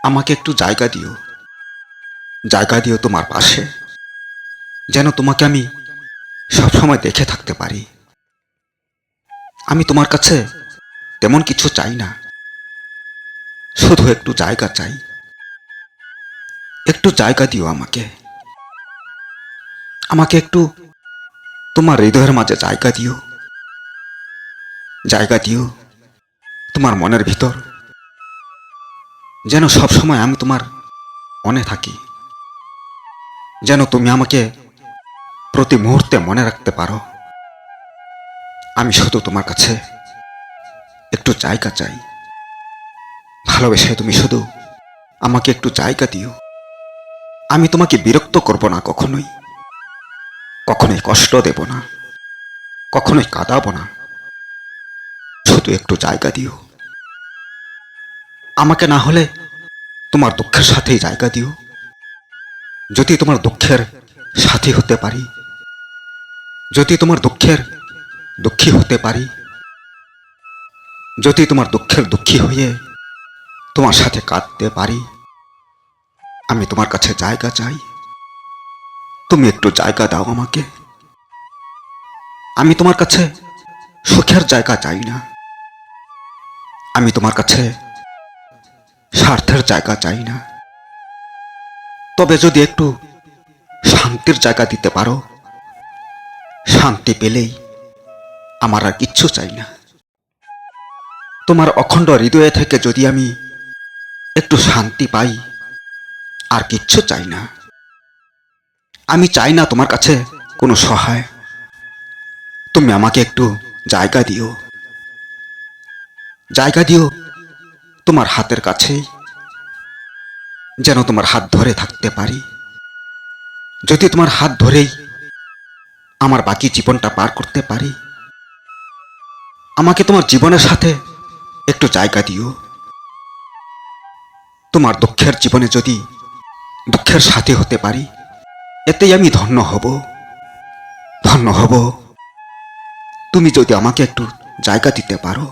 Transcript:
আমাকে একটু জায়গা দিও তোমার পাশে, যেন তোমাকে আমি সবসময় দেখে থাকতে পারি। আমি তোমার কাছে তেমন কিছু চাই না, শুধু একটু জায়গা চাই। একটু জায়গা দিও আমাকে, আমাকে একটু তোমার হৃদয়ের মাঝে জায়গা দিও তোমার মনের ভিতর, যেন সবসময় আমি তোমার মনে থাকি, যেন তুমি আমাকে প্রতি মুহূর্তে মনে রাখতে পারো। আমি শুধু তোমার কাছে একটু জায়গা চাই। ভালোবেসে তুমি শুধু আমাকে একটু জায়গা দিও। আমি তোমাকে বিরক্ত করব না, কখনোই কষ্ট দেব না, কখনোই কাঁদাবো না। শুধু একটু জায়গা দিও আমাকে, না হলে তোমার দুঃখের সাথেই জায়গা দিও। যদি তোমার দুঃখের সাথী হতে পারি, যদি তোমার দুঃখের দুঃখী হতে পারি, যদি তোমার দুঃখের দুঃখী হয়ে তোমার সাথে কাঁদতে পারি, আমি তোমার কাছে জায়গা চাই। তুমি একটু জায়গা দাও আমাকে। আমি তোমার কাছে সুখের জায়গা চাই না, আমি তোমার কাছে স্বার্থের জায়গা চাই না। তবে যদি একটু শান্তির জায়গা দিতে পারো, শান্তি পেলেই আমার আর কিচ্ছু চাই না। তোমার অখণ্ড হৃদয়ে থেকে যদি আমি একটু শান্তি পাই, আর কিচ্ছু চাই না। আমি চাই না তোমার কাছে কোনো সহায়। তুমি আমাকে একটু জায়গা দিও তোমার হাতের কাছেই, যেন তোমার হাত ধরে থাকতে পারি। যদি তোমার হাত ধরেই আমার বাকি জীবনটা পার করতে পারি, আমাকে তোমার জীবনের সাথে একটু জায়গা দিও। তোমার দুঃখের জীবনে যদি দুঃখের সাথী হতে পারি, এতেই আমি ধন্য হব। তুমি যদি আমাকে একটু জায়গা দিতে পারো।